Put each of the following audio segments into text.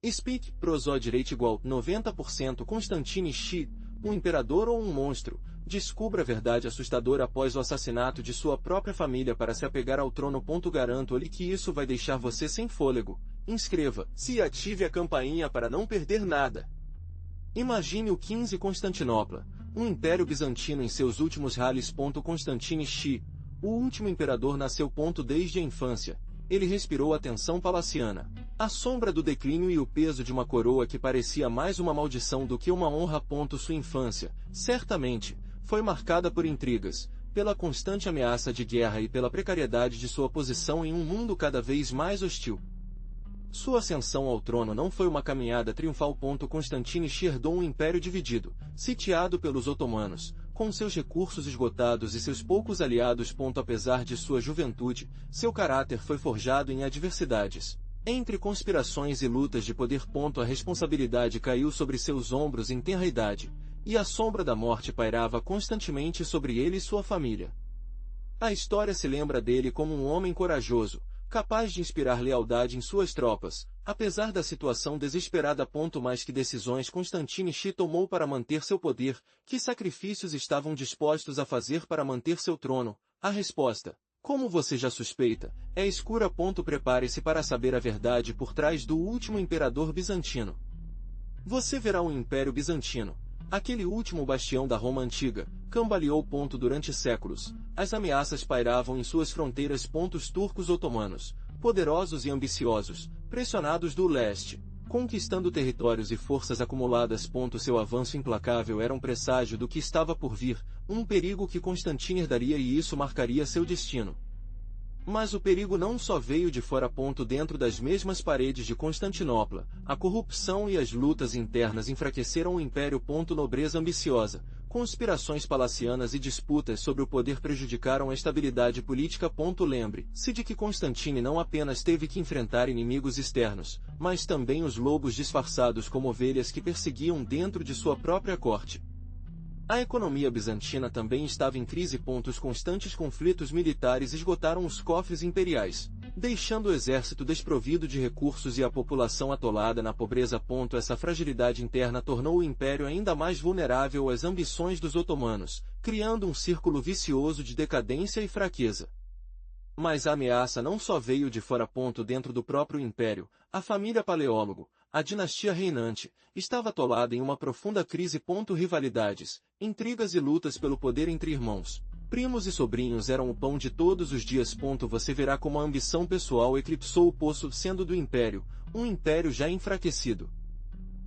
Speak, prosode rate igual 90% Constantine Xi, um imperador ou um monstro. Descubra a verdade assustadora após o assassinato de sua própria família para se apegar ao trono. Garanto-lhe que isso vai deixar você sem fôlego. Inscreva-se e ative a campainha para não perder nada. Imagine o 15 Constantinopla, um império bizantino em seus últimos rallies. Constantine Xi, o último imperador, nasceu. Desde a infância, ele respirou a tensão palaciana, a sombra do declínio e o peso de uma coroa que parecia mais uma maldição do que uma honra. Sua infância, certamente, foi marcada por intrigas, pela constante ameaça de guerra e pela precariedade de sua posição em um mundo cada vez mais hostil. Sua ascensão ao trono não foi uma caminhada triunfal. Constantine Xi herdou um império dividido, sitiado pelos otomanos, com seus recursos esgotados e seus poucos aliados. Apesar de sua juventude, seu caráter foi forjado em adversidades. Entre conspirações e lutas de poder. A responsabilidade caiu sobre seus ombros em tenra idade, e a sombra da morte pairava constantemente sobre ele e sua família. A história se lembra dele como um homem corajoso, capaz de inspirar lealdade em suas tropas, apesar da situação desesperada. Mas que decisões Constantine Xi tomou para manter seu poder, que sacrifícios estavam dispostos a fazer para manter seu trono? A resposta, como você já suspeita, é escura. Prepare-se para saber a verdade por trás do último imperador bizantino. Você verá um império bizantino, aquele último bastião da Roma antiga, cambaleou. Durante séculos, as ameaças pairavam em suas fronteiras. Os turcos otomanos, poderosos e ambiciosos, pressionados do leste, conquistando territórios e forças acumuladas. Seu avanço implacável era um presságio do que estava por vir, um perigo que Constantine herdaria e isso marcaria seu destino. Mas o perigo não só veio de fora. Dentro das mesmas paredes de Constantinopla, a corrupção e as lutas internas enfraqueceram o império. Nobreza ambiciosa, conspirações palacianas e disputas sobre o poder prejudicaram a estabilidade política. Lembre-se de que Constantine não apenas teve que enfrentar inimigos externos, mas também os lobos disfarçados como ovelhas que perseguiam dentro de sua própria corte. A economia bizantina também estava em crise. Os constantes conflitos militares esgotaram os cofres imperiais, deixando o exército desprovido de recursos e a população atolada na pobreza. Essa fragilidade interna tornou o império ainda mais vulnerável às ambições dos otomanos, criando um círculo vicioso de decadência e fraqueza. Mas a ameaça não só veio de fora. Dentro do próprio império, a família Paleólogo, a dinastia reinante, estava atolada em uma profunda crise. Rivalidades, intrigas e lutas pelo poder entre irmãos, primos e sobrinhos eram o pão de todos os dias. Você verá como a ambição pessoal eclipsou o poço sendo do império, um império já enfraquecido.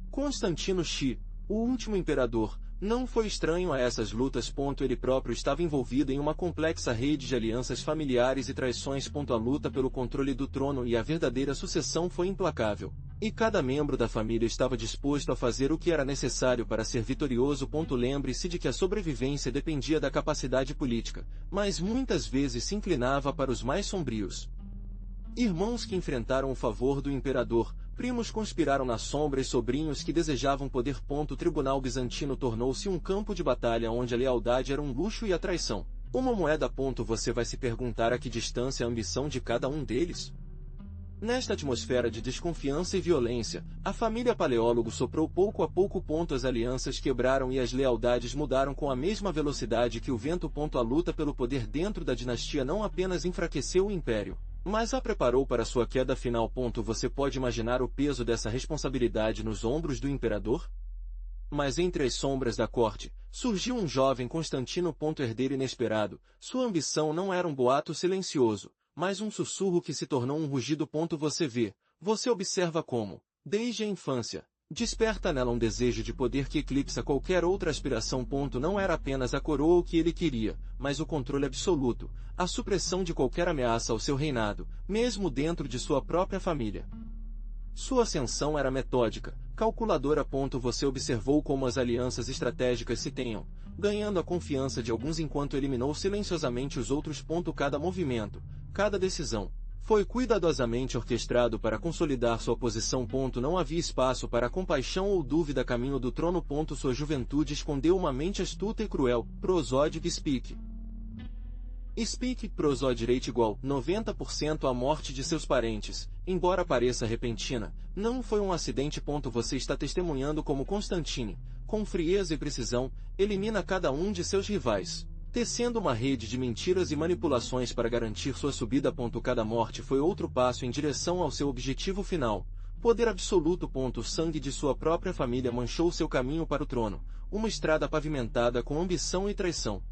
Constantino Xi, o último imperador, não foi estranho a essas lutas. Ele próprio estava envolvido em uma complexa rede de alianças familiares e traições. A luta pelo controle do trono e a verdadeira sucessão foi implacável, e cada membro da família estava disposto a fazer o que era necessário para ser vitorioso. Lembre-se de que a sobrevivência dependia da capacidade política, mas muitas vezes se inclinava para os mais sombrios. Irmãos que enfrentaram o favor do imperador, primos conspiraram na sombra e sobrinhos que desejavam poder. O tribunal bizantino tornou-se um campo de batalha onde a lealdade era um luxo e a traição uma moeda. Você vai se perguntar a que distância a ambição de cada um deles? Nesta atmosfera de desconfiança e violência, a família Paleólogo soprou pouco a pouco. As alianças quebraram e as lealdades mudaram com a mesma velocidade que o vento. A luta pelo poder dentro da dinastia não apenas enfraqueceu o império, mas a preparou para sua queda final. Você pode imaginar o peso dessa responsabilidade nos ombros do imperador? Mas entre as sombras da corte, surgiu um jovem Constantino. Herdeiro inesperado, sua ambição não era um boato silencioso, mas um sussurro que se tornou um rugido. Você observa como, desde a infância, desperta nela um desejo de poder que eclipsa qualquer outra aspiração. Não era apenas a coroa o que ele queria, mas o controle absoluto, a supressão de qualquer ameaça ao seu reinado, mesmo dentro de sua própria família. Sua ascensão era metódica, calculadora. Você observou como as alianças estratégicas se tenham, ganhando a confiança de alguns enquanto eliminou silenciosamente os outros. Cada movimento, cada decisão, foi cuidadosamente orquestrado para consolidar sua posição. Não havia espaço para compaixão ou dúvida a caminho do trono. Sua juventude escondeu uma mente astuta e cruel. Prosode Speak. Speak prosodireite igual 90% a morte de seus parentes, embora pareça repentina, não foi um acidente. Você está testemunhando como Constantine, com frieza e precisão, elimina cada um de seus rivais, tecendo uma rede de mentiras e manipulações para garantir sua subida. Cada morte foi outro passo em direção ao seu objetivo final, poder absoluto. O sangue de sua própria família manchou seu caminho para o trono, uma estrada pavimentada com ambição e traição.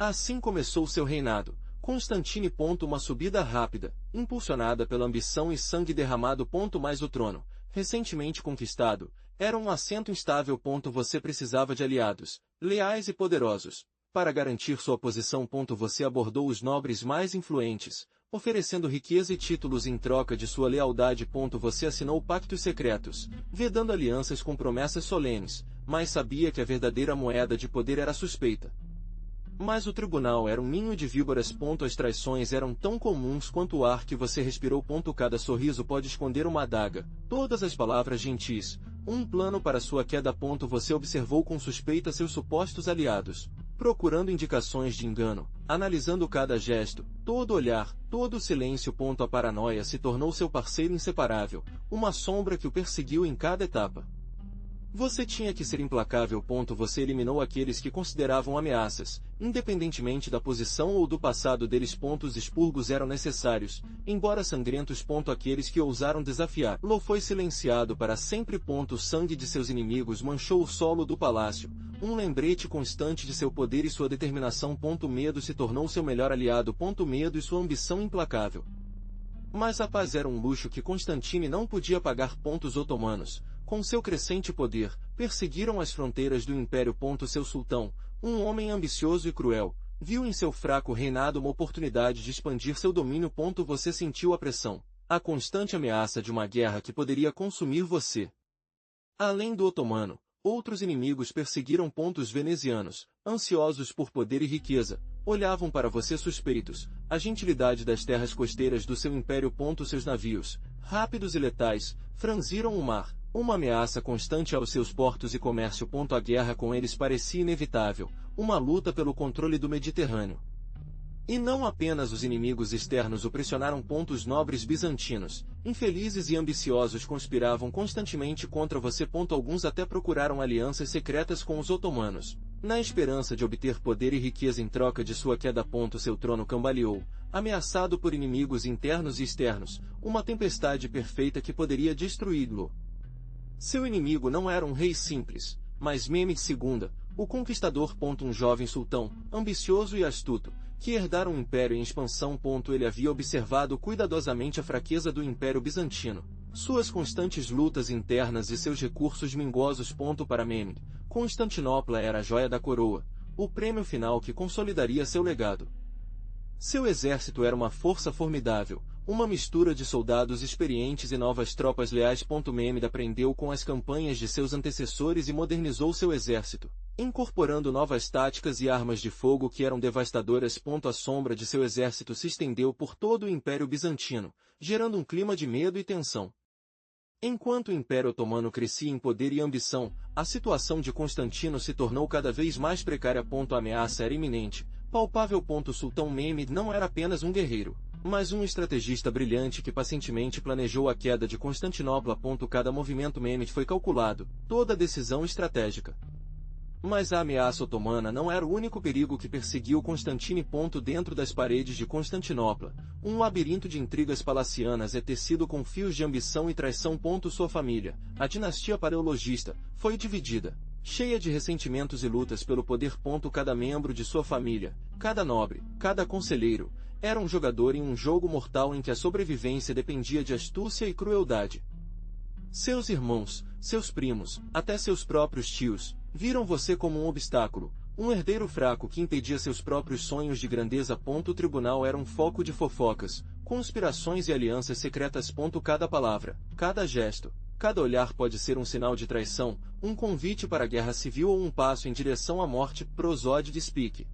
Assim começou seu reinado, Constantine. Uma subida rápida, impulsionada pela ambição e sangue derramado. Mas o trono, recentemente conquistado, era um assento instável. Você precisava de aliados, leais e poderosos, para garantir sua posição. Você abordou os nobres mais influentes, oferecendo riqueza e títulos em troca de sua lealdade. Você assinou pactos secretos, vedando alianças com promessas solenes, mas sabia que a verdadeira moeda de poder era a suspeita. Mas o tribunal era um ninho de víboras. As traições eram tão comuns quanto o ar que você respirou. Cada sorriso pode esconder uma adaga, todas as palavras gentis, um plano para sua queda. Você observou com suspeita seus supostos aliados, procurando indicações de engano, analisando cada gesto, todo olhar, todo silêncio. A paranoia se tornou seu parceiro inseparável, uma sombra que o perseguiu em cada etapa. Você tinha que ser implacável. Você eliminou aqueles que consideravam ameaças, independentemente da posição ou do passado deles. Os expurgos eram necessários, embora sangrentos. Aqueles que ousaram desafiá-lo foi silenciado para sempre. O sangue de seus inimigos manchou o solo do palácio, um lembrete constante de seu poder e sua determinação. Medo se tornou seu melhor aliado. Medo e sua ambição implacável. Mas a paz era um luxo que Constantine não podia pagar. Os otomanos, com seu crescente poder, perseguiram as fronteiras do império. Seu sultão, um homem ambicioso e cruel, viu em seu fraco reinado uma oportunidade de expandir seu domínio. Você sentiu a pressão, a constante ameaça de uma guerra que poderia consumir você. Além do otomano, outros inimigos perseguiram. Os venezianos, ansiosos por poder e riqueza, olhavam para você suspeitos. A gentilidade das terras costeiras do seu império. Seus navios, rápidos e letais, franziram o mar, uma ameaça constante aos seus portos e comércio. A guerra com eles parecia inevitável, uma luta pelo controle do Mediterrâneo. E não apenas os inimigos externos o pressionaram. Os nobres bizantinos, infelizes e ambiciosos, conspiravam constantemente contra você. Alguns até procuraram alianças secretas com os otomanos, na esperança de obter poder e riqueza em troca de sua queda. Seu trono cambaleou, ameaçado por inimigos internos e externos, uma tempestade perfeita que poderia destruí-lo. Seu inimigo não era um rei simples, mas Mehmed II, o conquistador. Um jovem sultão, ambicioso e astuto, que herdara um império em expansão. Ele havia observado cuidadosamente a fraqueza do Império Bizantino, suas constantes lutas internas e seus recursos minguosos. Para Mehmed, Constantinopla era a joia da coroa, o prêmio final que consolidaria seu legado. Seu exército era uma força formidável, uma mistura de soldados experientes e novas tropas leais. Mehmed aprendeu com as campanhas de seus antecessores e modernizou seu exército, incorporando novas táticas e armas de fogo que eram devastadoras. A sombra de seu exército se estendeu por todo o Império Bizantino, gerando um clima de medo e tensão. Enquanto o Império Otomano crescia em poder e ambição, a situação de Constantino se tornou cada vez mais precária. A ameaça era iminente, palpável. O sultão Mehmed não era apenas um guerreiro, mas um estrategista brilhante que pacientemente planejou a queda de Constantinopla. Cada movimento Mehmed foi calculado, toda decisão estratégica. Mas a ameaça otomana não era o único perigo que perseguiu Constantine. Dentro das paredes de Constantinopla, um labirinto de intrigas palacianas é tecido com fios de ambição e traição. Sua família, a dinastia paleologista, foi dividida, cheia de ressentimentos e lutas pelo poder. Cada membro de sua família, cada nobre, cada conselheiro, era um jogador em um jogo mortal em que a sobrevivência dependia de astúcia e crueldade. Seus irmãos, seus primos, até seus próprios tios, viram você como um obstáculo, um herdeiro fraco que impedia seus próprios sonhos de grandeza. O tribunal era um foco de fofocas, conspirações e alianças secretas. Cada palavra, cada gesto, cada olhar pode ser um sinal de traição, um convite para a guerra civil ou um passo em direção à morte. Prosódide Speak.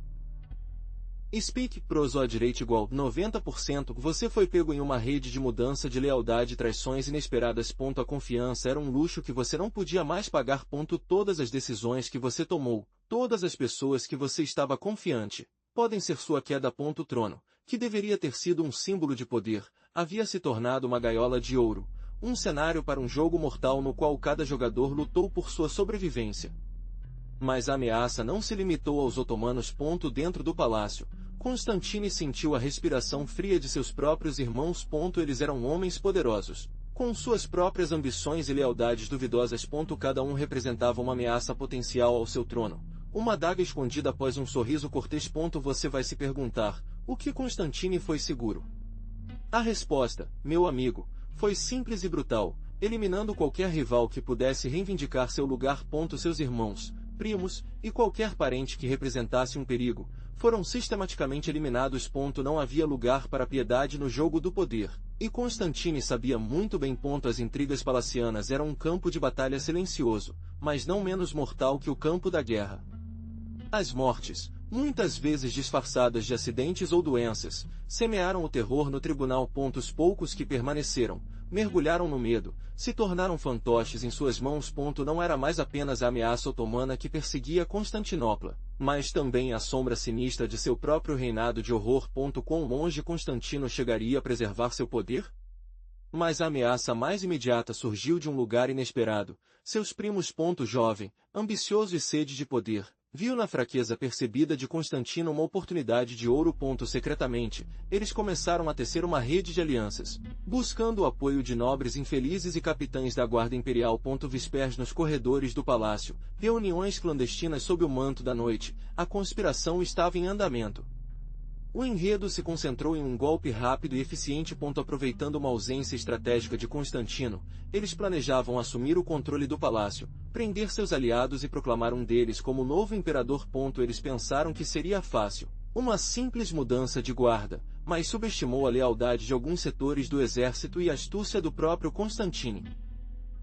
Speak prosodireite igual 90%. Você foi pego em uma rede de mudança de lealdade e traições inesperadas. A confiança era um luxo que você não podia mais pagar. Todas as decisões que você tomou, todas as pessoas que você estava confiante, podem ser sua queda. O trono, que deveria ter sido um símbolo de poder, havia se tornado uma gaiola de ouro, um cenário para um jogo mortal no qual cada jogador lutou por sua sobrevivência. Mas a ameaça não se limitou aos otomanos. Dentro do palácio, Constantine sentiu a respiração fria de seus próprios irmãos. Eles eram homens poderosos, com suas próprias ambições e lealdades duvidosas. Cada um representava uma ameaça potencial ao seu trono, uma adaga escondida após um sorriso cortês. Você vai se perguntar, o que Constantine foi seguro? A resposta, meu amigo, foi simples e brutal, eliminando qualquer rival que pudesse reivindicar seu lugar. Seus irmãos, primos e qualquer parente que representasse um perigo foram sistematicamente eliminados. Não havia lugar para piedade no jogo do poder, e Constantine sabia muito bem. As intrigas palacianas eram um campo de batalha silencioso, mas não menos mortal que o campo da guerra. As mortes, muitas vezes disfarçadas de acidentes ou doenças, semearam o terror no tribunal. Os poucos que permaneceram, mergulharam no medo, se tornaram fantoches em suas mãos. Não era mais apenas a ameaça otomana que perseguia Constantinopla, mas também a sombra sinistra de seu próprio reinado de horror. Quão longe Constantino chegaria a preservar seu poder? Mas a ameaça mais imediata surgiu de um lugar inesperado. Seus primos. Jovem, ambicioso e sede de poder, viu na fraqueza percebida de Constantino uma oportunidade de ouro. Secretamente, eles começaram a tecer uma rede de alianças, buscando o apoio de nobres infelizes e capitães da guarda imperial. Vespers nos corredores do palácio, reuniões clandestinas sob o manto da noite, a conspiração estava em andamento. O enredo se concentrou em um golpe rápido e eficiente. Aproveitando uma ausência estratégica de Constantino, eles planejavam assumir o controle do palácio, prender seus aliados e proclamar um deles como novo imperador. Eles pensaram que seria fácil, uma simples mudança de guarda, mas subestimou a lealdade de alguns setores do exército e a astúcia do próprio Constantine.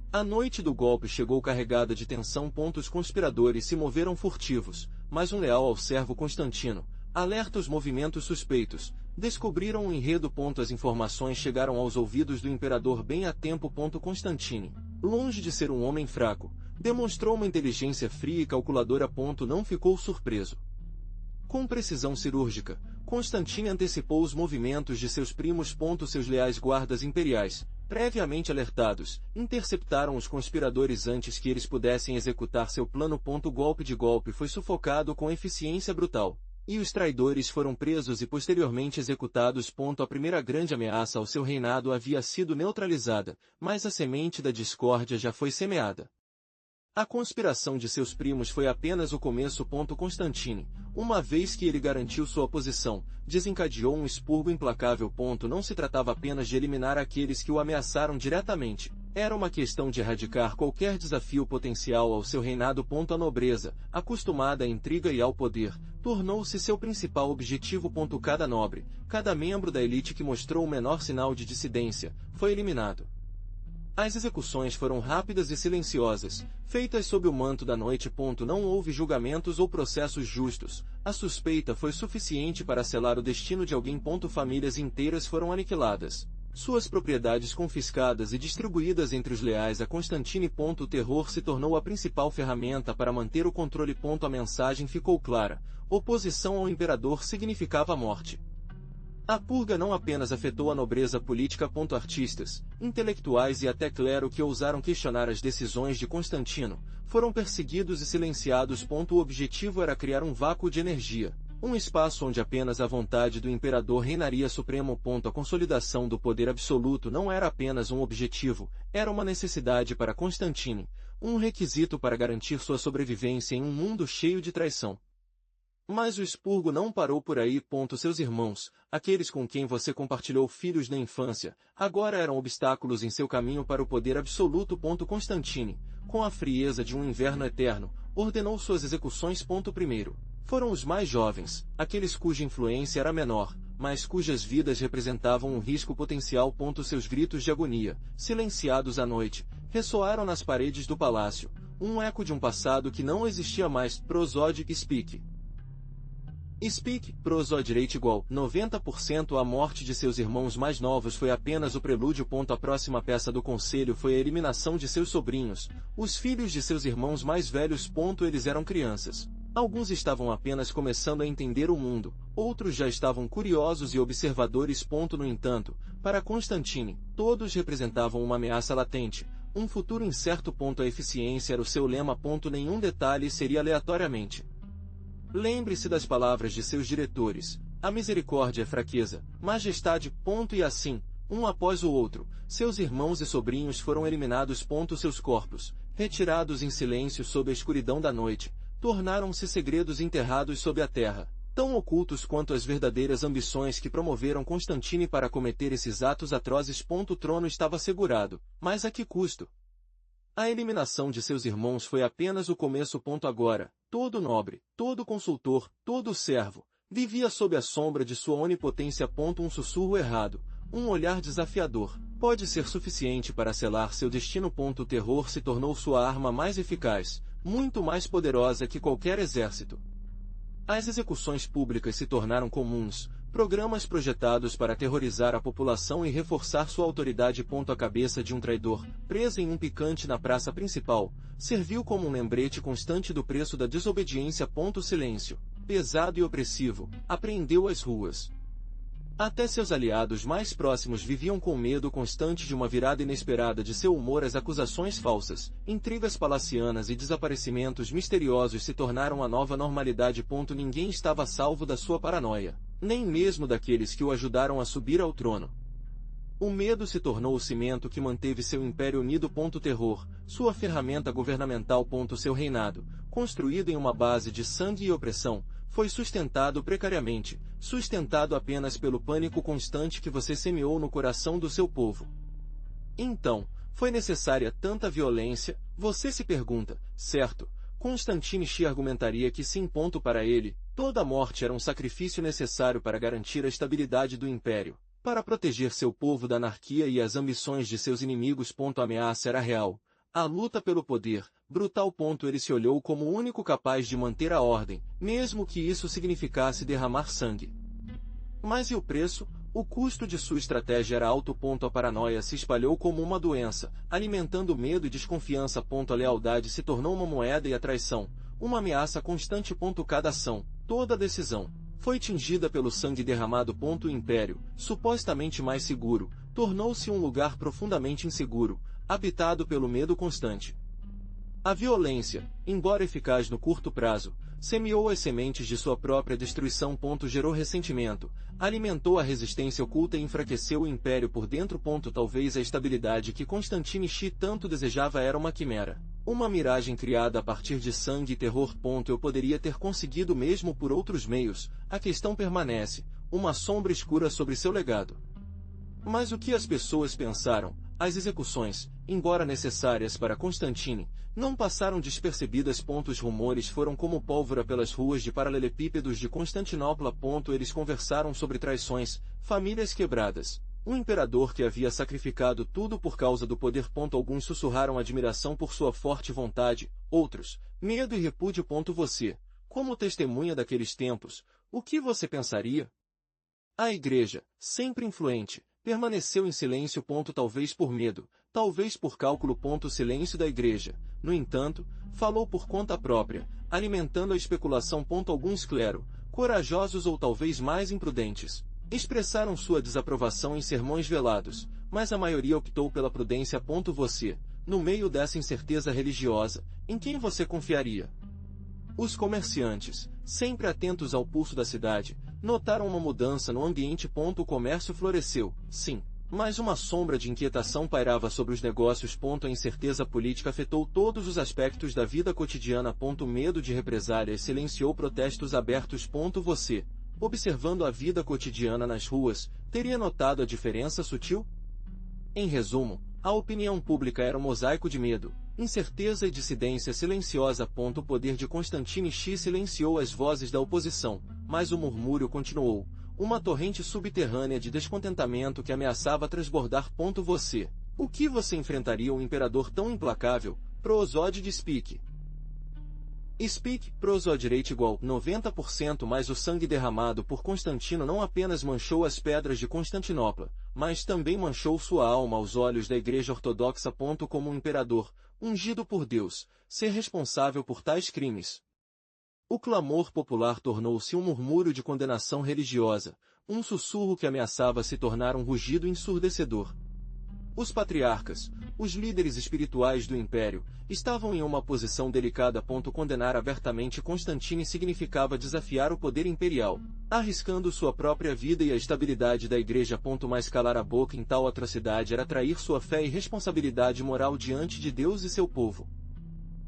A noite do golpe chegou carregada de tensão. Os conspiradores se moveram furtivos, mas um leal ao servo Constantino, alerta os movimentos suspeitos, descobriram o enredo. As informações chegaram aos ouvidos do imperador bem a tempo. Constantine, longe de ser um homem fraco, demonstrou uma inteligência fria e calculadora. Não ficou surpreso. Com precisão cirúrgica, Constantine antecipou os movimentos de seus primos. Seus leais guardas imperiais, previamente alertados, interceptaram os conspiradores antes que eles pudessem executar seu plano. O golpe de golpe foi sufocado com eficiência brutal, e os traidores foram presos e posteriormente executados. A primeira grande ameaça ao seu reinado havia sido neutralizada, mas a semente da discórdia já foi semeada. A conspiração de seus primos foi apenas o começo. Constantine, uma vez que ele garantiu sua posição, desencadeou um expurgo implacável. Não se tratava apenas de eliminar aqueles que o ameaçaram diretamente, era uma questão de erradicar qualquer desafio potencial ao seu reinado. A nobreza, acostumada à intriga e ao poder, tornou-se seu principal objetivo. Cada nobre, cada membro da elite que mostrou o menor sinal de dissidência, foi eliminado. As execuções foram rápidas e silenciosas, feitas sob o manto da noite. Não houve julgamentos ou processos justos, a suspeita foi suficiente para selar o destino de alguém. Famílias inteiras foram aniquiladas, suas propriedades confiscadas e distribuídas entre os leais a Constantine. O terror se tornou a principal ferramenta para manter o controle. A mensagem ficou clara: oposição ao imperador significava morte. A purga não apenas afetou a nobreza política. Artistas, intelectuais e até clero que ousaram questionar as decisões de Constantino, foram perseguidos e silenciados. O objetivo era criar um vácuo de energia, um espaço onde apenas a vontade do imperador reinaria supremo. A consolidação do poder absoluto não era apenas um objetivo, era uma necessidade para Constantine, um requisito para garantir sua sobrevivência em um mundo cheio de traição. Mas o expurgo não parou por aí. Seus irmãos, aqueles com quem você compartilhou filhos na infância, agora eram obstáculos em seu caminho para o poder absoluto. Constantine, com a frieza de um inverno eterno, ordenou suas execuções. Primeiro, foram os mais jovens, aqueles cuja influência era menor, mas cujas vidas representavam um risco potencial. Seus gritos de agonia, silenciados à noite, ressoaram nas paredes do palácio, um eco de um passado que não existia mais. Prosode Speak. Speak, Prosodrate igual 90%. A morte de seus irmãos mais novos foi apenas o prelúdio. A próxima peça do conselho foi a eliminação de seus sobrinhos, os filhos de seus irmãos mais velhos. Eles eram crianças. Alguns estavam apenas começando a entender o mundo, Outros já estavam curiosos e observadores. No entanto, para Constantine, todos representavam uma ameaça latente, um futuro incerto. A eficiência era o seu lema. Nenhum detalhe seria aleatoriamente. Lembre-se das palavras de seus diretores: a misericórdia é fraqueza, majestade. E assim, um após o outro, seus irmãos e sobrinhos foram eliminados. Seus corpos, retirados em silêncio sob a escuridão da noite, tornaram-se segredos enterrados sob a terra, tão ocultos quanto as verdadeiras ambições que promoveram Constantine para cometer esses atos atrozes. O trono estava assegurado, mas a que custo? A eliminação de seus irmãos foi apenas o começo. Agora, todo nobre, todo consultor, todo servo, vivia sob a sombra de sua onipotência. Um sussurro errado, um olhar desafiador, pode ser suficiente para selar seu destino. O terror se tornou sua arma mais eficaz, muito mais poderosa que qualquer exército. As execuções públicas se tornaram comuns, programas projetados para aterrorizar a população e reforçar sua autoridade. A cabeça de um traidor, presa em um picante na praça principal, serviu como um lembrete constante do preço da desobediência. Silêncio, pesado e opressivo, apreendeu as ruas. Até seus aliados mais próximos viviam com medo constante de uma virada inesperada de seu humor. As acusações falsas, intrigas palacianas e desaparecimentos misteriosos se tornaram a nova normalidade. Ninguém estava salvo da sua paranoia, nem mesmo daqueles que o ajudaram a subir ao trono. O medo se tornou o cimento que manteve seu império unido. Terror, sua ferramenta governamental. Seu reinado, construído em uma base de sangue e opressão, foi sustentado precariamente, sustentado apenas pelo pânico constante que você semeou no coração do seu povo. Então, foi necessária tanta violência? Você se pergunta, certo? Constantine argumentaria que sim. Para ele, toda morte era um sacrifício necessário para garantir a estabilidade do império, para proteger seu povo da anarquia e as ambições de seus inimigos. A ameaça era real. A luta pelo poder, brutal. Ele se olhou como o único capaz de manter a ordem, mesmo que isso significasse derramar sangue. Mas e o preço? O custo de sua estratégia era alto. A paranoia se espalhou como uma doença, alimentando medo e desconfiança. A lealdade se tornou uma moeda e a traição, uma ameaça constante. Cada ação, toda decisão, foi tingida pelo sangue derramado. O império, supostamente mais seguro, tornou-se um lugar profundamente inseguro, habitado pelo medo constante. A violência, embora eficaz no curto prazo, semeou as sementes de sua própria destruição. Gerou ressentimento, alimentou a resistência oculta e enfraqueceu o império por dentro. Talvez a estabilidade que Constantine tanto desejava era uma quimera, uma miragem criada a partir de sangue e terror. Eu poderia ter conseguido mesmo por outros meios, a questão permanece, uma sombra escura sobre seu legado. Mas o que as pessoas pensaram? As execuções, embora necessárias para Constantine, não passaram despercebidas. Os rumores foram como pólvora pelas ruas de paralelepípedos de Constantinopla. Eles conversaram sobre traições, famílias quebradas, um imperador que havia sacrificado tudo por causa do poder. Alguns sussurraram admiração por sua forte vontade, outros, medo e repúdio. Você, como testemunha daqueles tempos, o que você pensaria? A igreja, sempre influente, permaneceu em silêncio. Talvez por medo, talvez por cálculo. O silêncio da igreja, no entanto, falou por conta própria, alimentando a especulação. Alguns clero, corajosos ou talvez mais imprudentes, expressaram sua desaprovação em sermões velados, mas a maioria optou pela prudência. Você, no meio dessa incerteza religiosa, em quem você confiaria? Os comerciantes, sempre atentos ao pulso da cidade, notaram uma mudança no ambiente. O comércio floresceu, sim, mas uma sombra de inquietação pairava sobre os negócios. A incerteza política afetou todos os aspectos da vida cotidiana. O medo de represálias silenciou protestos abertos. Você, observando a vida cotidiana nas ruas, teria notado a diferença sutil? Em resumo, a opinião pública era um mosaico de medo, incerteza e dissidência silenciosa. O poder de Constantine silenciou as vozes da oposição, mas o murmúrio continuou, uma torrente subterrânea de descontentamento que ameaçava transbordar. Você, o que você enfrentaria um imperador tão implacável? Prosódides Speak. Speak, Prosódirate igual 90%. Mais o sangue derramado por Constantino não apenas manchou as pedras de Constantinopla, mas também manchou sua alma aos olhos da Igreja Ortodoxa. Como um imperador, ungido por Deus, ser responsável por tais crimes. O clamor popular tornou-se um murmúrio de condenação religiosa, um sussurro que ameaçava se tornar um rugido ensurdecedor. Os patriarcas, os líderes espirituais do império, estavam em uma posição delicada. Condenar abertamente Constantine significava desafiar o poder imperial, arriscando sua própria vida e a estabilidade da igreja. Mas calar a boca em tal atrocidade era trair sua fé e responsabilidade moral diante de Deus e seu povo.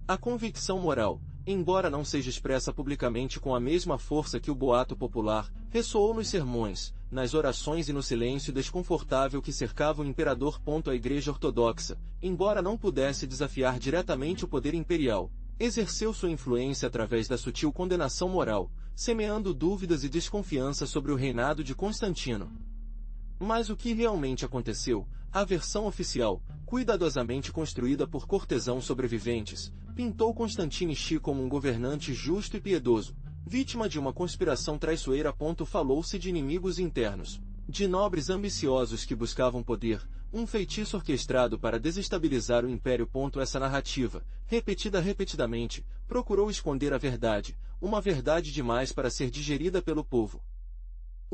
A convicção moral, embora não seja expressa publicamente com a mesma força que o boato popular, ressoou nos sermões, nas orações e no silêncio desconfortável que cercava o imperador. A Igreja Ortodoxa, embora não pudesse desafiar diretamente o poder imperial, exerceu sua influência através da sutil condenação moral, semeando dúvidas e desconfiança sobre o reinado de Constantino. Mas o que realmente aconteceu? A versão oficial, cuidadosamente construída por cortesãos sobreviventes, pintou Constantine Chi como um governante justo e piedoso, vítima de uma conspiração traiçoeira. Falou-se de inimigos internos, de nobres ambiciosos que buscavam poder, um feitiço orquestrado para desestabilizar o império. Essa narrativa, repetidamente, procurou esconder a verdade, uma verdade demais para ser digerida pelo povo.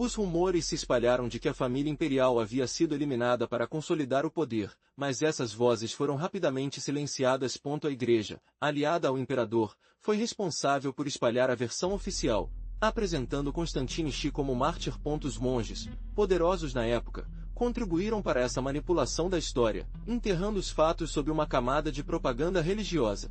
Os rumores se espalharam de que a família imperial havia sido eliminada para consolidar o poder, mas essas vozes foram rapidamente silenciadas. A igreja, aliada ao imperador, foi responsável por espalhar a versão oficial, apresentando Constantine Chi como mártir. Os monges, poderosos na época, contribuíram para essa manipulação da história, enterrando os fatos sob uma camada de propaganda religiosa.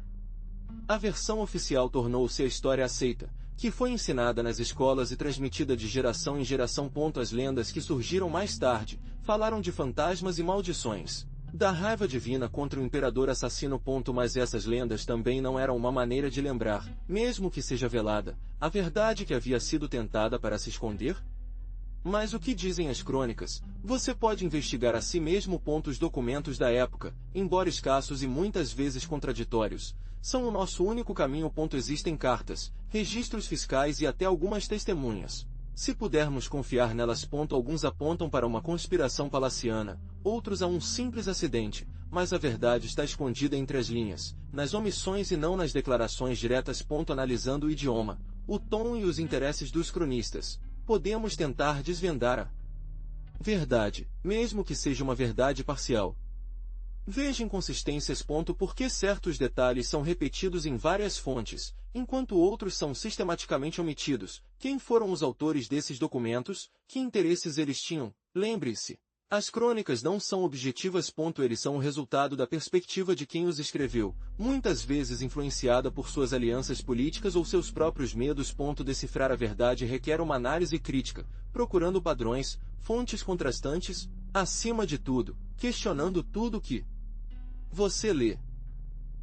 A versão oficial tornou-se a história aceita, que foi ensinada nas escolas e transmitida de geração em geração. As lendas que surgiram mais tarde falaram de fantasmas e maldições, da raiva divina contra o imperador assassino. Mas essas lendas também não eram uma maneira de lembrar, mesmo que seja velada, a verdade que havia sido tentada para se esconder? Mas o que dizem as crônicas? Você pode investigar a si mesmo. Os documentos da época, embora escassos e muitas vezes contraditórios, são o nosso único caminho. Existem cartas, registros fiscais e até algumas testemunhas. Se pudermos confiar nelas. Alguns apontam para uma conspiração palaciana, outros a um simples acidente, mas a verdade está escondida entre as linhas, nas omissões e não nas declarações diretas. Analisando o idioma, o tom e os interesses dos cronistas, podemos tentar desvendar a verdade, mesmo que seja uma verdade parcial. Veja inconsistências. Por que certos detalhes são repetidos em várias fontes, enquanto outros são sistematicamente omitidos? Quem foram os autores desses documentos? Que interesses eles tinham? Lembre-se, as crônicas não são objetivas. Eles são o resultado da perspectiva de quem os escreveu, muitas vezes influenciada por suas alianças políticas ou seus próprios medos. Decifrar a verdade requer uma análise crítica, procurando padrões, fontes contrastantes, acima de tudo, questionando tudo que você lê.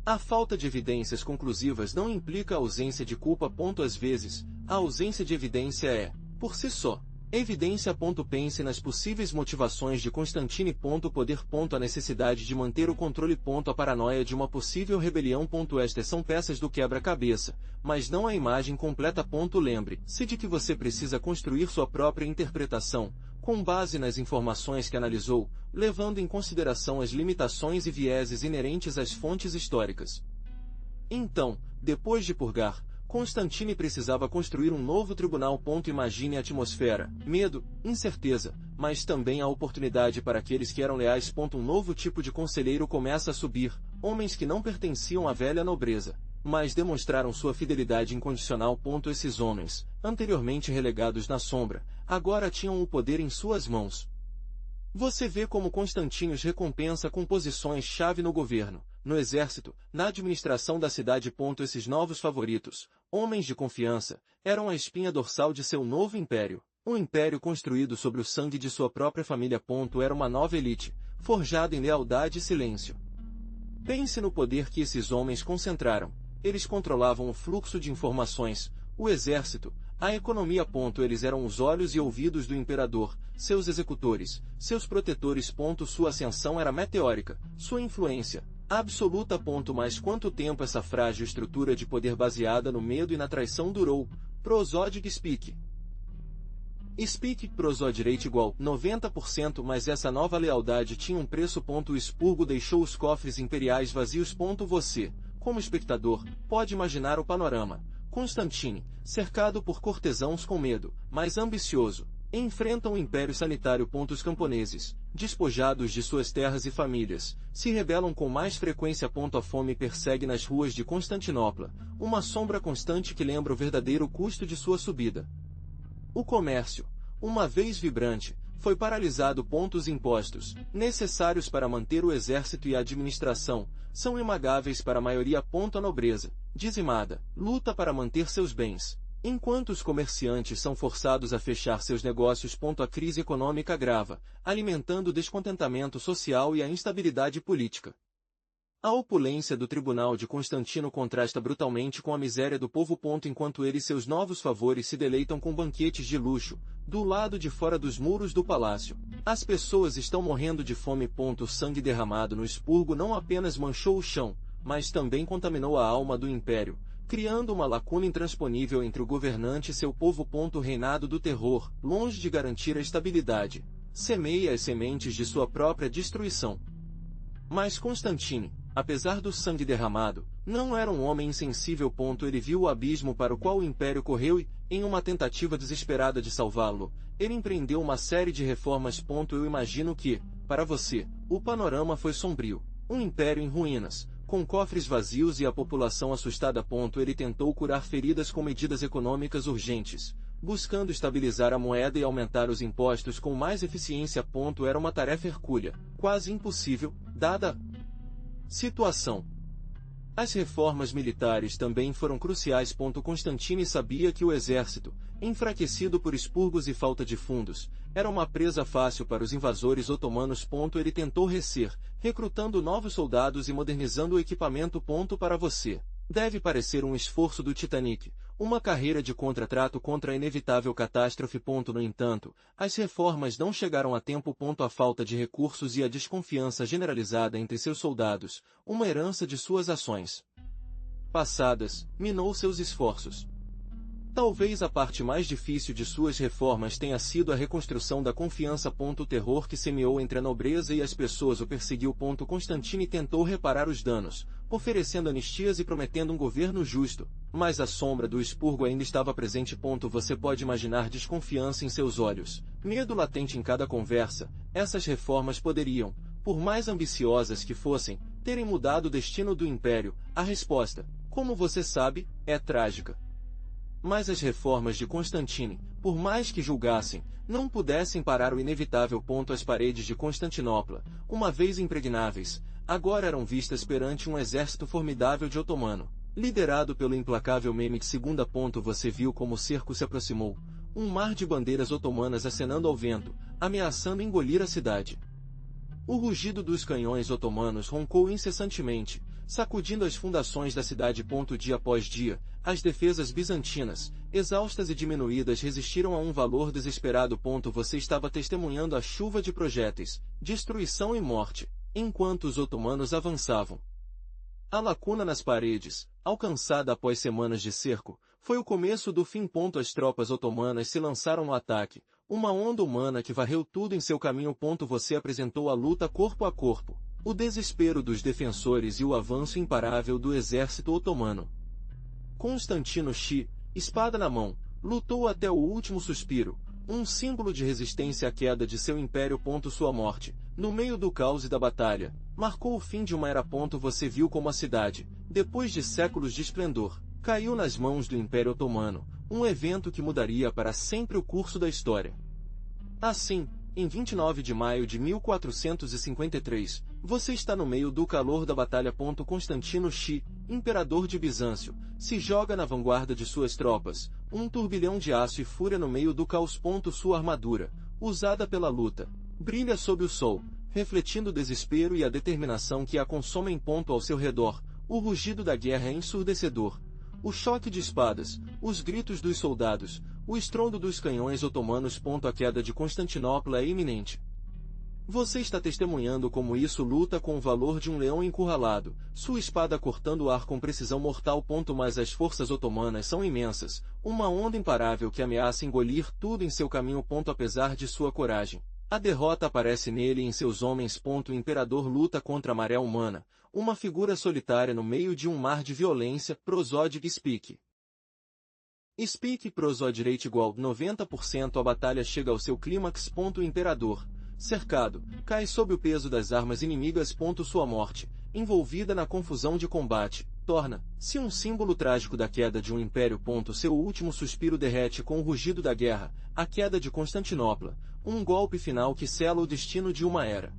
A falta de evidências conclusivas não implica a ausência de culpa. Às vezes, a ausência de evidência é, por si só, evidência. Pense nas possíveis motivações de Constantine. Poder. A necessidade de manter o controle. A paranoia de uma possível rebelião. Estas são peças do quebra-cabeça, mas não a imagem completa. Lembre-se de que você precisa construir sua própria interpretação, com base nas informações que analisou, levando em consideração as limitações e vieses inerentes às fontes históricas. Então, depois de purgar, Constantine precisava construir um novo tribunal. Imagine a atmosfera, medo, incerteza, mas também a oportunidade para aqueles que eram leais. Um novo tipo de conselheiro começa a subir, homens que não pertenciam à velha nobreza, mas demonstraram sua fidelidade incondicional. Esses homens, anteriormente relegados na sombra, agora tinham o poder em suas mãos. Você vê como Constantine os recompensa com posições-chave no governo, no exército, na administração da cidade. Esses novos favoritos, homens de confiança, eram a espinha dorsal de seu novo império, um império construído sobre o sangue de sua própria família. Era uma nova elite, forjada em lealdade e silêncio. Pense no poder que esses homens concentraram. Eles controlavam o fluxo de informações, o exército, a economia. Eles eram os olhos e ouvidos do imperador, seus executores, seus protetores. Sua ascensão era meteórica, sua influência, absoluta. Mas quanto tempo essa frágil estrutura de poder baseada no medo e na traição durou? Prosódic Speak. Speak Prosod Rate igual 90%. Mas essa nova lealdade tinha um preço. O expurgo deixou os cofres imperiais vazios. Você, como espectador, pode imaginar o panorama. Constantine, cercado por cortesãos com medo, mas ambicioso, enfrenta um império sanitário. Os camponeses, despojados de suas terras e famílias, se rebelam com mais frequência. A fome persegue nas ruas de Constantinopla, uma sombra constante que lembra o verdadeiro custo de sua subida. O comércio, uma vez vibrante, foi paralisado. Os impostos, necessários para manter o exército e a administração, são impagáveis para a maioria. A nobreza, dizimada, luta para manter seus bens, enquanto os comerciantes são forçados a fechar seus negócios. A crise econômica agrava, alimentando o descontentamento social e a instabilidade política. A opulência do tribunal de Constantino contrasta brutalmente com a miséria do povo. Enquanto ele e seus novos favores se deleitam com banquetes de luxo, do lado de fora dos muros do palácio, as pessoas estão morrendo de fome. O sangue derramado no expurgo não apenas manchou o chão, mas também contaminou a alma do império, criando uma lacuna intransponível entre o governante e seu povo. O reinado do terror, longe de garantir a estabilidade, semeia as sementes de sua própria destruição. Mas Constantine, apesar do sangue derramado, não era um homem insensível. Ele viu o abismo para o qual o império correu e, em uma tentativa desesperada de salvá-lo, ele empreendeu uma série de reformas. Eu imagino que, para você, o panorama foi sombrio. Um império em ruínas, com cofres vazios e a população assustada. Ele tentou curar feridas com medidas econômicas urgentes, buscando estabilizar a moeda e aumentar os impostos com mais eficiência. Era uma tarefa hercúlea, quase impossível, dada a situação. As reformas militares também foram cruciais. Constantine sabia que o exército, enfraquecido por expurgos e falta de fundos, era uma presa fácil para os invasores otomanos. Ele tentou recrutando novos soldados e modernizando o equipamento. Para você, deve parecer um esforço do Titanic, uma carreira de contratrato contra a inevitável catástrofe. No entanto, as reformas não chegaram a tempo. A falta de recursos e a desconfiança generalizada entre seus soldados, uma herança de suas ações passadas, minou seus esforços. Talvez a parte mais difícil de suas reformas tenha sido a reconstrução da confiança. O terror que semeou entre a nobreza e as pessoas o perseguiu. Constantine tentou reparar os danos, oferecendo anistias e prometendo um governo justo, mas a sombra do expurgo ainda estava presente. Você pode imaginar desconfiança em seus olhos, medo latente em cada conversa. Essas reformas poderiam, por mais ambiciosas que fossem, terem mudado o destino do império. A resposta, como você sabe, é trágica. Mas as reformas de Constantine, por mais que julgassem, não pudessem parar o inevitável. As paredes de Constantinopla, uma vez impregnáveis, agora eram vistas perante um exército formidável de otomano, liderado pelo implacável Mehmed II. Você viu como o cerco se aproximou, um mar de bandeiras otomanas acenando ao vento, ameaçando engolir a cidade. O rugido dos canhões otomanos roncou incessantemente, sacudindo as fundações da cidade. Dia após dia, as defesas bizantinas, exaustas e diminuídas, resistiram a um valor desesperado. Você estava testemunhando a chuva de projéteis, destruição e morte, enquanto os otomanos avançavam. A lacuna nas paredes, alcançada após semanas de cerco, foi o começo do fim. As tropas otomanas se lançaram no ataque, uma onda humana que varreu tudo em seu caminho. Você apresentou a luta corpo a corpo, o desespero dos defensores e o avanço imparável do exército otomano. Constantino Xi, espada na mão, lutou até o último suspiro, um símbolo de resistência à queda de seu império. Sua morte, no meio do caos e da batalha, marcou o fim de uma era. Você viu como a cidade, depois de séculos de esplendor, caiu nas mãos do Império Otomano, um evento que mudaria para sempre o curso da história. Assim, em 29 de maio de 1453, você está no meio do calor da batalha. Constantino Xi, imperador de Bizâncio, se joga na vanguarda de suas tropas, um turbilhão de aço e fúria no meio do caos. Sua armadura, usada pela luta, brilha sob o sol, refletindo o desespero e a determinação que a consomem. Ao seu redor, o rugido da guerra é ensurdecedor. O choque de espadas, os gritos dos soldados, o estrondo dos canhões otomanos. A queda de Constantinopla é iminente. Você está testemunhando como isso luta com o valor de um leão encurralado, sua espada cortando o ar com precisão mortal. Mas as forças otomanas são imensas, uma onda imparável que ameaça engolir tudo em seu caminho. Apesar de sua coragem, a derrota aparece nele e em seus homens. O imperador luta contra a maré humana, uma figura solitária no meio de um mar de violência. Prosódic Speak. Speak Prosodireite igual 90%. A batalha chega ao seu clímax. O imperador, cercado, cai sob o peso das armas inimigas. Sua morte, envolvida na confusão de combate, torna-se um símbolo trágico da queda de um império. Seu último suspiro derrete com o rugido da guerra, a queda de Constantinopla, um golpe final que sela o destino de uma era.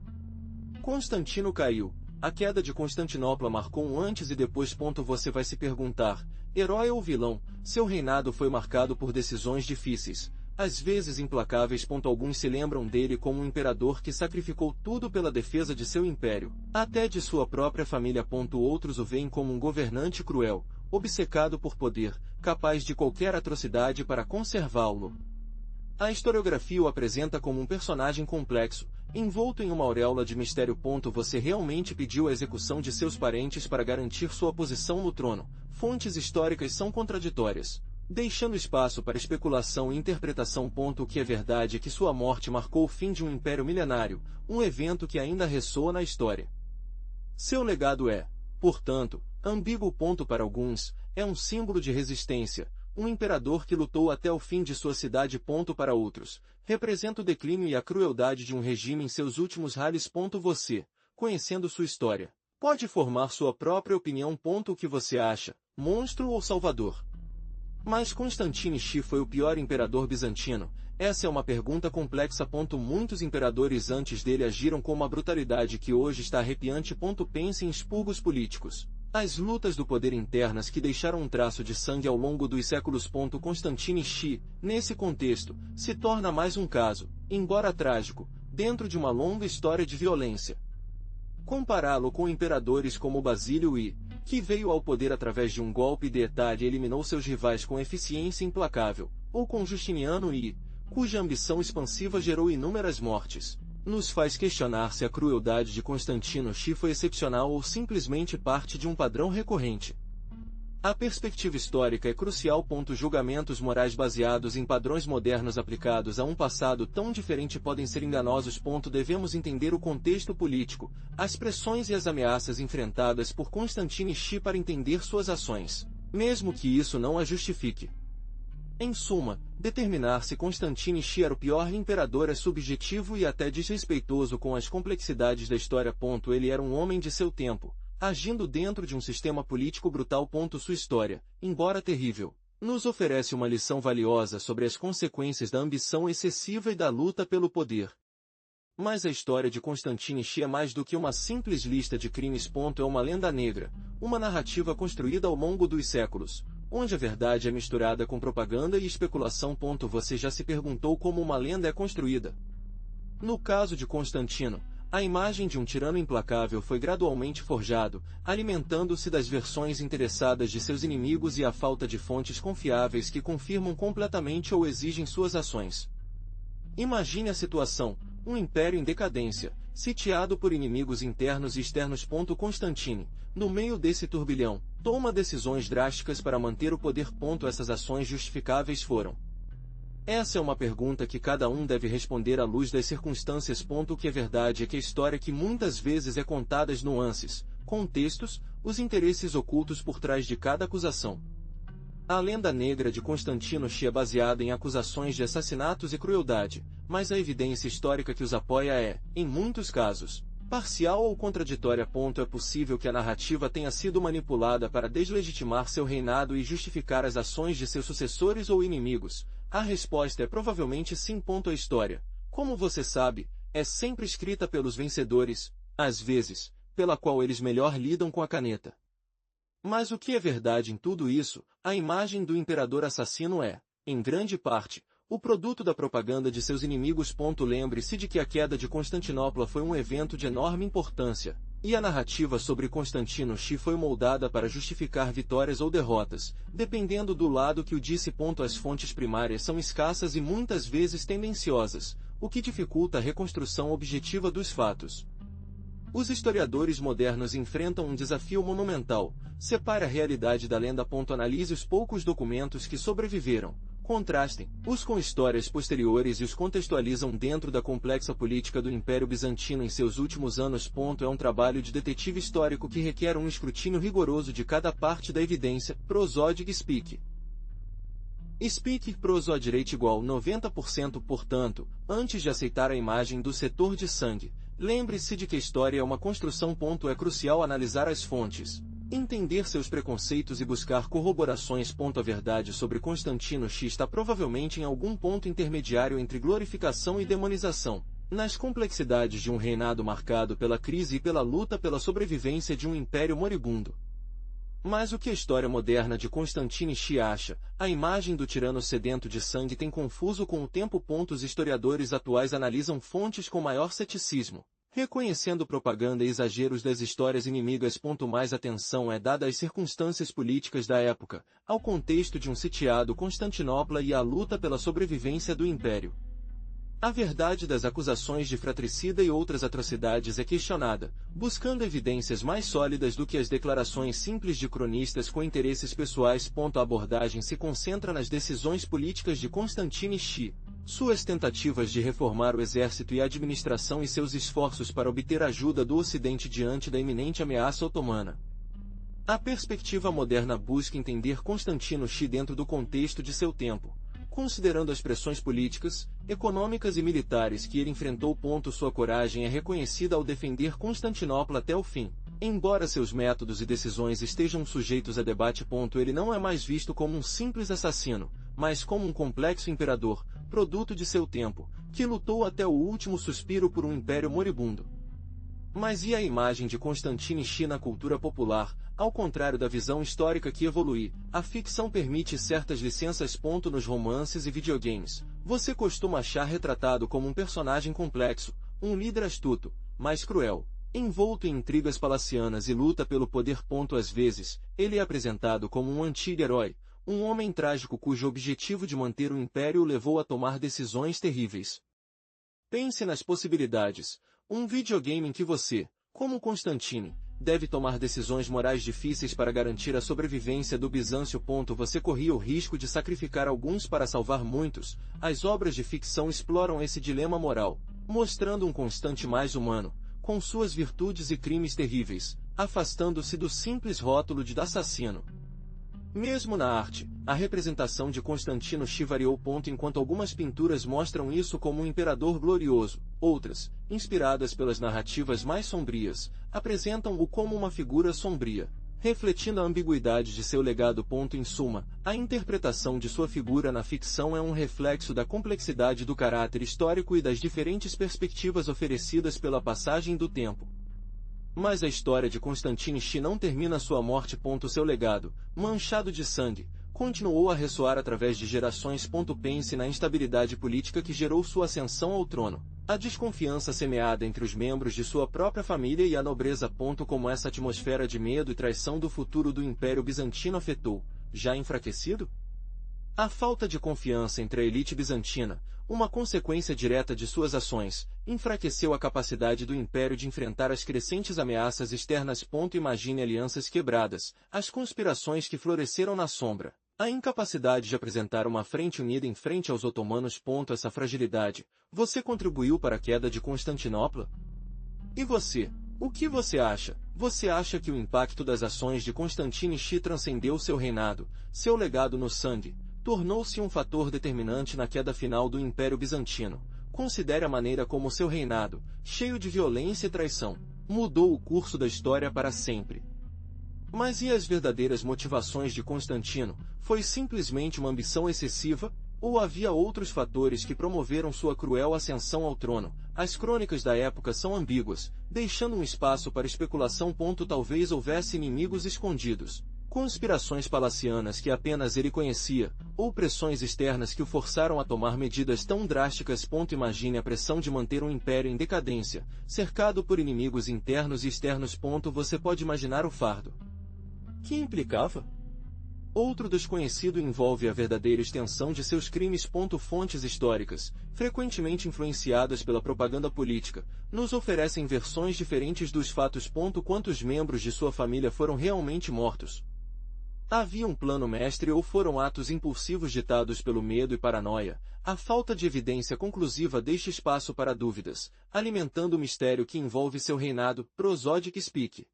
Constantino caiu. A queda de Constantinopla marcou um antes e depois. Você vai se perguntar, herói ou vilão? Seu reinado foi marcado por decisões difíceis, às vezes implacáveis. Alguns se lembram dele como um imperador que sacrificou tudo pela defesa de seu império, até de sua própria família. Outros o veem como um governante cruel, obcecado por poder, capaz de qualquer atrocidade para conservá-lo. A historiografia o apresenta como um personagem complexo, envolto em uma auréola de mistério. Você realmente pediu a execução de seus parentes para garantir sua posição no trono? Fontes históricas são contraditórias, deixando espaço para especulação e interpretação. O que é verdade é que sua morte marcou o fim de um império milenário, um evento que ainda ressoa na história. Seu legado é, portanto, ambíguo. Para alguns, é um símbolo de resistência, um imperador que lutou até o fim de sua cidade. Para outros, representa o declínio e a crueldade de um regime em seus últimos rallies. Você, conhecendo sua história, pode formar sua própria opinião. O que você acha, monstro ou salvador? Mas Constantine X foi o pior imperador bizantino? Essa é uma pergunta complexa. Muitos imperadores antes dele agiram com uma brutalidade que hoje está arrepiante. Pense em expurgos políticos, as lutas do poder internas que deixaram um traço de sangue ao longo dos séculos. Constantine X, nesse contexto, se torna mais um caso, embora trágico, dentro de uma longa história de violência. Compará-lo com imperadores como Basílio I, que veio ao poder através de um golpe d'État e eliminou seus rivais com eficiência implacável, ou com Justiniano I, cuja ambição expansiva gerou inúmeras mortes, nos faz questionar se a crueldade de Constantino X foi excepcional ou simplesmente parte de um padrão recorrente. A perspectiva histórica é crucial. Julgamentos morais baseados em padrões modernos aplicados a um passado tão diferente podem ser enganosos. Devemos entender o contexto político, as pressões e as ameaças enfrentadas por Constantine X para entender suas ações, mesmo que isso não a justifique. Em suma, determinar se Constantine X era o pior imperador é subjetivo e até desrespeitoso com as complexidades da história. Ele era um homem de seu tempo, agindo dentro de um sistema político brutal. Sua história, embora terrível, nos oferece uma lição valiosa sobre as consequências da ambição excessiva e da luta pelo poder. Mas a história de Constantine X é mais do que uma simples lista de crimes. É uma lenda negra, uma narrativa construída ao longo dos séculos, onde a verdade é misturada com propaganda e especulação. Você já se perguntou como uma lenda é construída? No caso de Constantino, a imagem de um tirano implacável foi gradualmente forjado, alimentando-se das versões interessadas de seus inimigos e a falta de fontes confiáveis que confirmam completamente ou exigem suas ações. Imagine a situação: um império em decadência, sitiado por inimigos internos e externos. Constantine, no meio desse turbilhão, toma decisões drásticas para manter o poder. Essas ações justificáveis foram? Essa é uma pergunta que cada um deve responder à luz das circunstâncias. O que é verdade é que a história que muitas vezes é contada as nuances, contextos, os interesses ocultos por trás de cada acusação. A lenda negra de Constantino X é baseada em acusações de assassinatos e crueldade, mas a evidência histórica que os apoia é, em muitos casos, parcial ou contraditória. É possível que a narrativa tenha sido manipulada para deslegitimar seu reinado e justificar as ações de seus sucessores ou inimigos. A resposta é provavelmente sim. A história, como você sabe, é sempre escrita pelos vencedores, às vezes, pela qual eles melhor lidam com a caneta. Mas o que é verdade em tudo isso? A imagem do imperador assassino é, em grande parte, o produto da propaganda de seus inimigos. Lembre-se de que a queda de Constantinopla foi um evento de enorme importância, e a narrativa sobre Constantino X foi moldada para justificar vitórias ou derrotas, dependendo do lado que o disse. As fontes primárias são escassas e muitas vezes tendenciosas, o que dificulta a reconstrução objetiva dos fatos. Os historiadores modernos enfrentam um desafio monumental: separe a realidade da lenda. Analise os poucos documentos que sobreviveram, contrastem-os com histórias posteriores e os contextualizam dentro da complexa política do Império Bizantino em seus últimos anos. É um trabalho de detetive histórico que requer um escrutínio rigoroso de cada parte da evidência. Prosodic Speak. Speak prosodireite igual 90%. Portanto, antes de aceitar a imagem do setor de sangue, lembre-se de que a história é uma construção. É crucial analisar as fontes, entender seus preconceitos e buscar corroborações. A verdade sobre Constantino X está provavelmente em algum ponto intermediário entre glorificação e demonização, nas complexidades de um reinado marcado pela crise e pela luta pela sobrevivência de um império moribundo. Mas o que a história moderna de Constantino X acha? A imagem do tirano sedento de sangue tem confuso com o tempo. Os historiadores atuais analisam fontes com maior ceticismo, reconhecendo propaganda e exageros das histórias inimigas. Mais atenção é dada às circunstâncias políticas da época, ao contexto de um sitiado Constantinopla e à luta pela sobrevivência do império. A verdade das acusações de fratricida e outras atrocidades é questionada, buscando evidências mais sólidas do que as declarações simples de cronistas com interesses pessoais. A abordagem se concentra nas decisões políticas de Constantino X, suas tentativas de reformar o exército e a administração e seus esforços para obter ajuda do Ocidente diante da iminente ameaça otomana. A perspectiva moderna busca entender Constantino X dentro do contexto de seu tempo, considerando as pressões políticas, econômicas e militares que ele enfrentou. Sua coragem é reconhecida ao defender Constantinopla até o fim. Embora seus métodos e decisões estejam sujeitos a debate. Ele não é mais visto como um simples assassino, mas como um complexo imperador, produto de seu tempo, que lutou até o último suspiro por um império moribundo. Mas e a imagem de Constantino X na cultura popular? Ao contrário da visão histórica que evolui, a ficção permite certas licenças. Nos romances e videogames, você costuma achar retratado como um personagem complexo, um líder astuto, mas cruel, envolto em intrigas palacianas e luta pelo poder. Às vezes, ele é apresentado como um anti-herói, um homem trágico cujo objetivo de manter o império o levou a tomar decisões terríveis. Pense nas possibilidades. Um videogame em que você, como Constantine, deve tomar decisões morais difíceis para garantir a sobrevivência do Bizâncio. Você corria o risco de sacrificar alguns para salvar muitos. As obras de ficção exploram esse dilema moral, mostrando um Constante mais humano, com suas virtudes e crimes terríveis, afastando-se do simples rótulo de assassino. Mesmo na arte, a representação de Constantino X variou. Enquanto algumas pinturas mostram isso como um imperador glorioso, outras, inspiradas pelas narrativas mais sombrias, apresentam-o como uma figura sombria, refletindo a ambiguidade de seu legado. Em suma, a interpretação de sua figura na ficção é um reflexo da complexidade do caráter histórico e das diferentes perspectivas oferecidas pela passagem do tempo. Mas a história de Constantino X não termina sua morte. Seu legado, manchado de sangue, continuou a ressoar através de gerações. Pense na instabilidade política que gerou sua ascensão ao trono, a desconfiança semeada entre os membros de sua própria família e a nobreza. Como essa atmosfera de medo e traição do futuro do Império Bizantino afetou, já enfraquecido? A falta de confiança entre a elite bizantina, uma consequência direta de suas ações, enfraqueceu a capacidade do império de enfrentar as crescentes ameaças externas. Imagine alianças quebradas, as conspirações que floresceram na sombra, a incapacidade de apresentar uma frente unida em frente aos otomanos. Essa fragilidade, você contribuiu para a queda de Constantinopla? E você? O que você acha? Você acha que o impacto das ações de Constantino X transcendeu seu reinado, seu legado no sangue, tornou-se um fator determinante na queda final do Império Bizantino? Considere a maneira como seu reinado, cheio de violência e traição, mudou o curso da história para sempre. Mas e as verdadeiras motivações de Constantino? Foi simplesmente uma ambição excessiva? Ou havia outros fatores que promoveram sua cruel ascensão ao trono? As crônicas da época são ambíguas, deixando um espaço para especulação. Talvez houvesse inimigos escondidos, conspirações palacianas que apenas ele conhecia, ou pressões externas que o forçaram a tomar medidas tão drásticas. Imagine a pressão de manter um império em decadência, cercado por inimigos internos e externos. Você pode imaginar o fardo que implicava? Outro desconhecido envolve a verdadeira extensão de seus crimes. Fontes históricas, frequentemente influenciadas pela propaganda política, nos oferecem versões diferentes dos fatos. Quantos membros de sua família foram realmente mortos? Havia um plano mestre ou foram atos impulsivos ditados pelo medo e paranoia? A falta de evidência conclusiva deixa espaço para dúvidas, alimentando o mistério que envolve seu reinado. Prosodic Speak.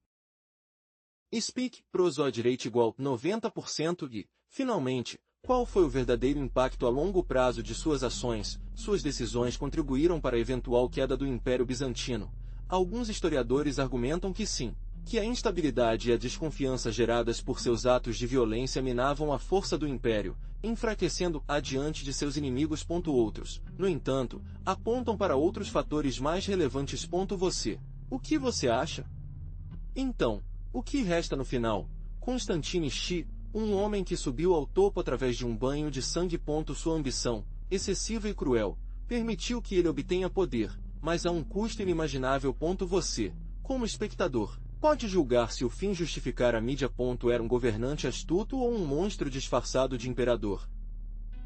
Speak, prosodireite igual 90% e, finalmente, Qual foi o verdadeiro impacto a longo prazo de suas ações? Suas decisões contribuíram para a eventual queda do Império Bizantino? Alguns historiadores argumentam que sim, que a instabilidade e a desconfiança geradas por seus atos de violência minavam a força do Império, enfraquecendo-a diante de seus inimigos. Outros, no entanto, apontam para outros fatores mais relevantes. O que você acha? Então, o que resta no final? Constantine X, um homem que subiu ao topo através de um banho de sangue. Sua ambição, excessiva e cruel, permitiu que ele obtenha poder, mas a um custo inimaginável. Você, como espectador, pode julgar se o fim justificar a mídia. Era um governante astuto ou um monstro disfarçado de imperador?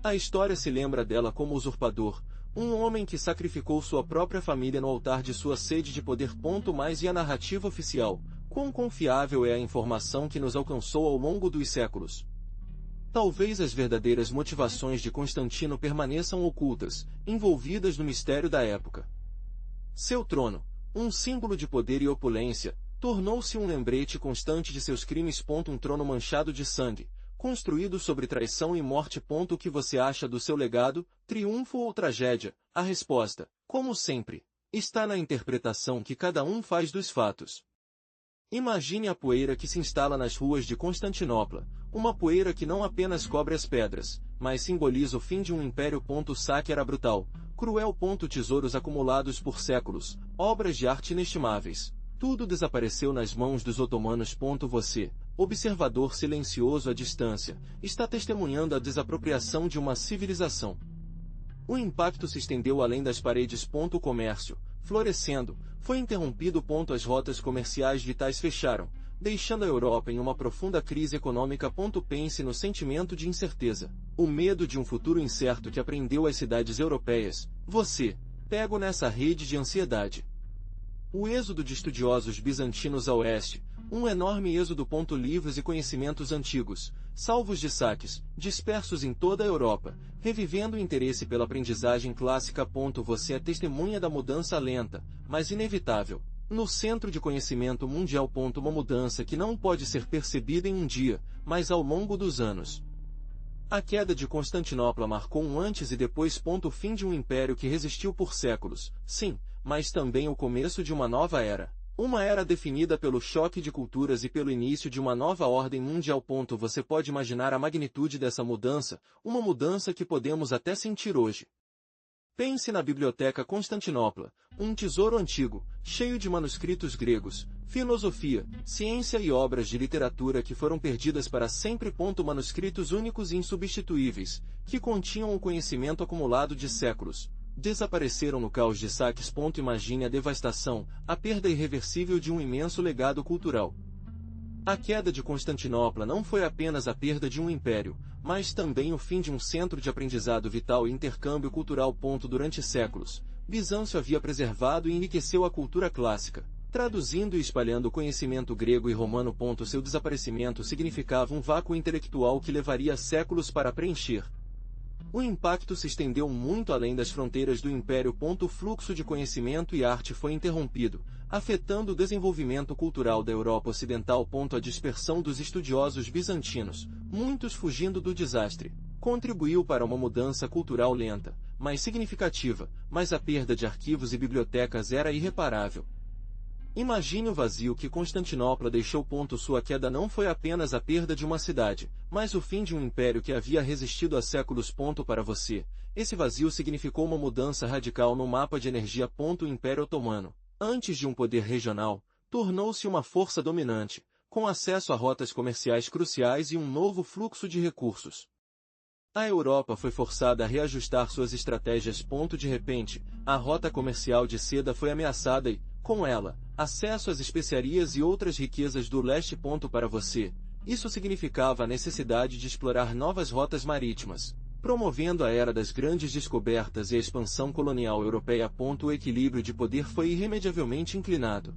A história se lembra dela como usurpador, um homem que sacrificou sua própria família no altar de sua sede de poder. Mas e a narrativa oficial? Quão confiável é a informação que nos alcançou ao longo dos séculos? Talvez as verdadeiras motivações de Constantino permaneçam ocultas, envolvidas no mistério da época. Seu trono, um símbolo de poder e opulência, tornou-se um lembrete constante de seus crimes. Um trono manchado de sangue, construído sobre traição e morte. O que você acha do seu legado, triunfo ou tragédia? A resposta, como sempre, está na interpretação que cada um faz dos fatos. Imagine a poeira que se instala nas ruas de Constantinopla, uma poeira que não apenas cobre as pedras, mas simboliza o fim de um império. O saque era brutal, cruel. Tesouros acumulados por séculos, obras de arte inestimáveis. Tudo desapareceu nas mãos dos otomanos. Você, observador silencioso à distância, está testemunhando a desapropriação de uma civilização. O impacto se estendeu além das paredes. O comércio, florescendo, foi interrompido. As rotas comerciais vitais fecharam, deixando a Europa em uma profunda crise econômica. Pense no sentimento de incerteza, o medo de um futuro incerto que apreendeu as cidades europeias. Você, pego nessa rede de ansiedade. O êxodo de estudiosos bizantinos a oeste, um enorme êxodo. Livros e conhecimentos antigos, salvos de saques, dispersos em toda a Europa, revivendo o interesse pela aprendizagem clássica. Você é testemunha da mudança lenta, mas inevitável, no centro de conhecimento mundial. Uma mudança que não pode ser percebida em um dia, mas ao longo dos anos. A queda de Constantinopla marcou um antes e depois. O fim de um império que resistiu por séculos, sim, mas também o começo de uma nova era. Uma era definida pelo choque de culturas e pelo início de uma nova ordem mundial. Você pode imaginar a magnitude dessa mudança, uma mudança que podemos até sentir hoje. Pense na Biblioteca Constantinopla, um tesouro antigo, cheio de manuscritos gregos, filosofia, ciência e obras de literatura que foram perdidas para sempre. Manuscritos únicos e insubstituíveis, que continham o conhecimento acumulado de séculos, desapareceram no caos de saques. Imagine a devastação, a perda irreversível de um imenso legado cultural. A queda de Constantinopla não foi apenas a perda de um império, mas também o fim de um centro de aprendizado vital e intercâmbio cultural. Durante séculos, Bizâncio havia preservado e enriqueceu a cultura clássica, traduzindo e espalhando o conhecimento grego e romano. Seu desaparecimento significava um vácuo intelectual que levaria séculos para preencher. O impacto se estendeu muito além das fronteiras do Império. O fluxo de conhecimento e arte foi interrompido, afetando o desenvolvimento cultural da Europa Ocidental. A dispersão dos estudiosos bizantinos, muitos fugindo do desastre, contribuiu para uma mudança cultural lenta, mas significativa, mas a perda de arquivos e bibliotecas era irreparável. Imagine o vazio que Constantinopla deixou. Sua queda não foi apenas a perda de uma cidade, mas o fim de um império que havia resistido há séculos. Para você, esse vazio significou uma mudança radical no mapa de energia. O Império Otomano, antes de um poder regional, tornou-se uma força dominante, com acesso a rotas comerciais cruciais e um novo fluxo de recursos. A Europa foi forçada a reajustar suas estratégias. De repente, a rota comercial de seda foi ameaçada e, com ela, acesso às especiarias e outras riquezas do leste. Para você, isso significava a necessidade de explorar novas rotas marítimas, promovendo a era das grandes descobertas e a expansão colonial europeia. O equilíbrio de poder foi irremediavelmente inclinado.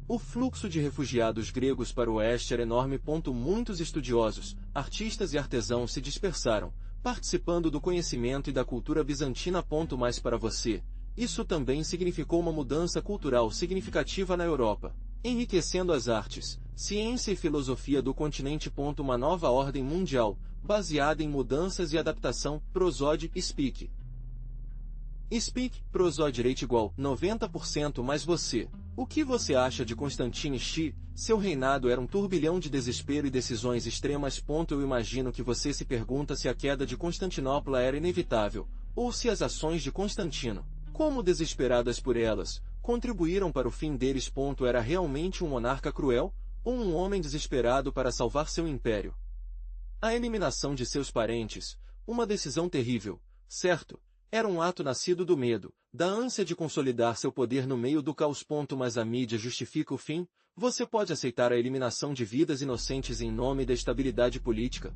O fluxo de refugiados gregos para o oeste era enorme. Muitos estudiosos, artistas e artesãos se dispersaram, participando do conhecimento e da cultura bizantina. Mas para você, isso também significou uma mudança cultural significativa na Europa. enriquecendo as artes, ciência e filosofia do continente. Uma nova ordem mundial, baseada em mudanças e adaptação. Prozod, Speak. Speak, Prozod rate igual 90% mais você. O que você acha de Constantine Xi? Seu reinado era um turbilhão de desespero e decisões extremas. Eu imagino que você se pergunta se a queda de Constantinopla era inevitável, ou se as ações de Constantino, como desesperadas por elas, contribuíram para o fim deles. Era realmente um monarca cruel, ou um homem desesperado para salvar seu império? A eliminação de seus parentes, uma decisão terrível, certo? Era um ato nascido do medo, da ânsia de consolidar seu poder no meio do caos. Mas a mídia justifica o fim? Você pode aceitar a eliminação de vidas inocentes em nome da estabilidade política?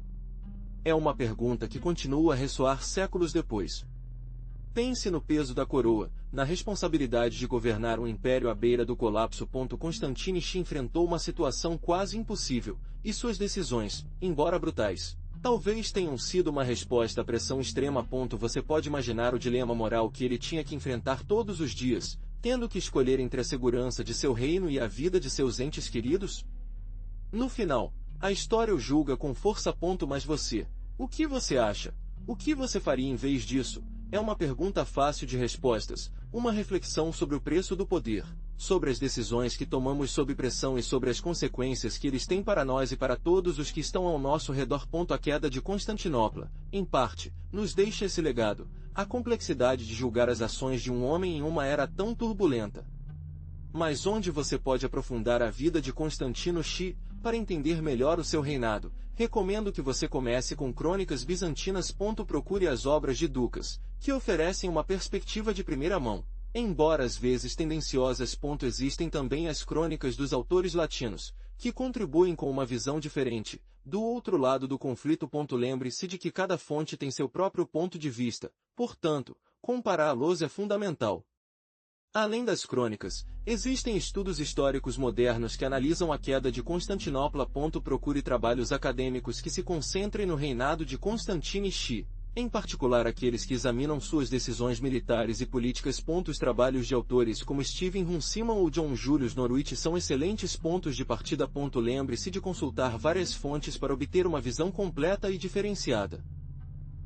É uma pergunta que continua a ressoar séculos depois. Pense no peso da coroa, na responsabilidade de governar um império à beira do colapso. Constantine Xi enfrentou uma situação quase impossível, e suas decisões, embora brutais, talvez tenham sido uma resposta à pressão extrema. Você pode imaginar o dilema moral que ele tinha que enfrentar todos os dias, tendo que escolher entre a segurança de seu reino e a vida de seus entes queridos? No final, a história o julga com força. Mas você, o que você acha? O que você faria em vez disso? É uma pergunta fácil de respostas, uma reflexão sobre o preço do poder, sobre as decisões que tomamos sob pressão e sobre as consequências que eles têm para nós e para todos os que estão ao nosso redor. A queda de Constantinopla, em parte, nos deixa esse legado, a complexidade de julgar as ações de um homem em uma era tão turbulenta. Mas onde você pode aprofundar a vida de Constantino Xi, para entender melhor o seu reinado? Recomendo que você comece com Crônicas Bizantinas. Procure as obras de Ducas, que oferecem uma perspectiva de primeira mão, embora às vezes tendenciosas. Existem também as crônicas dos autores latinos, que contribuem com uma visão diferente, do outro lado do conflito. Lembre-se de que cada fonte tem seu próprio ponto de vista, portanto, compará-los é fundamental. Além das crônicas, existem estudos históricos modernos que analisam a queda de Constantinopla. Procure trabalhos acadêmicos que se concentrem no reinado de Constantine Xi, em particular aqueles que examinam suas decisões militares e políticas. Os trabalhos de autores como Steven Runciman ou John Julius Norwich são excelentes pontos de partida. Lembre-se de consultar várias fontes para obter uma visão completa e diferenciada.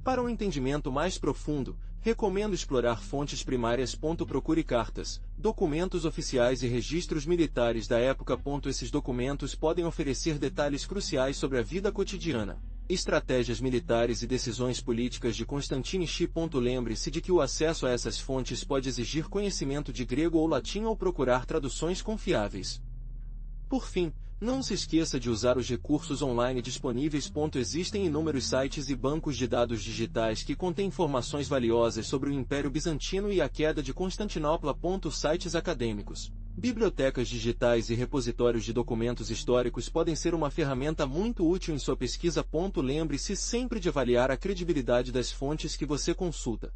Para um entendimento mais profundo, recomendo explorar fontes primárias. Procure cartas, documentos oficiais e registros militares da época. Esses documentos podem oferecer detalhes cruciais sobre a vida cotidiana, estratégias militares e decisões políticas de Constantine Xi. Lembre-se de que o acesso a essas fontes pode exigir conhecimento de grego ou latim ou procurar traduções confiáveis. Por fim, não se esqueça de usar os recursos online disponíveis. Existem inúmeros sites e bancos de dados digitais que contêm informações valiosas sobre o Império Bizantino e a queda de Constantinopla. Sites acadêmicos, bibliotecas digitais e repositórios de documentos históricos podem ser uma ferramenta muito útil em sua pesquisa. Lembre-se sempre de avaliar a credibilidade das fontes que você consulta.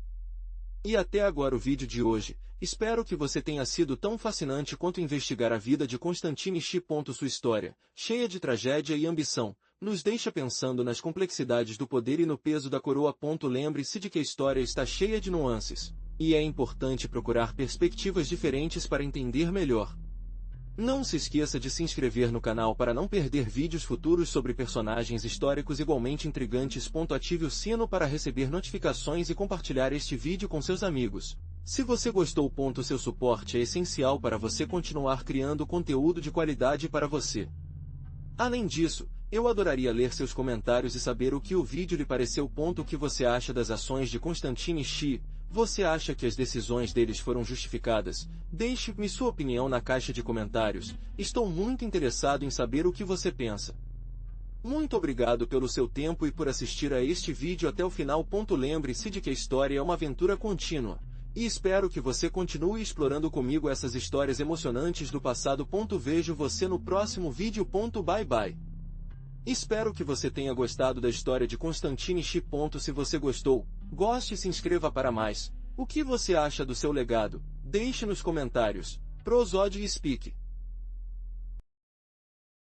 E até agora o vídeo de hoje, espero que você tenha sido tão fascinante quanto investigar a vida de Constantine Xi. Sua história, cheia de tragédia e ambição, nos deixa pensando nas complexidades do poder e no peso da coroa. Lembre-se de que a história está cheia de nuances, e é importante procurar perspectivas diferentes para entender melhor. Não se esqueça de se inscrever no canal para não perder vídeos futuros sobre personagens históricos igualmente intrigantes. Ative o sino para receber notificações e compartilhar este vídeo com seus amigos. Se você gostou, seu suporte é essencial para você continuar criando conteúdo de qualidade para você. Além disso, eu adoraria ler seus comentários e saber o que o vídeo lhe pareceu. O que você acha das ações de Constantine Xi? Você acha que as decisões deles foram justificadas? Deixe-me sua opinião na caixa de comentários. Estou muito interessado em saber o que você pensa. Muito obrigado pelo seu tempo e por assistir a este vídeo até o final. Lembre-se de que a história é uma aventura contínua, e espero que você continue explorando comigo essas histórias emocionantes do passado. Vejo você no próximo vídeo. Bye bye. Espero que você tenha gostado da história de Constantine Xi. Se você gostou, goste e se inscreva para mais. O que você acha do seu legado? Deixe nos comentários. Prozod Speak.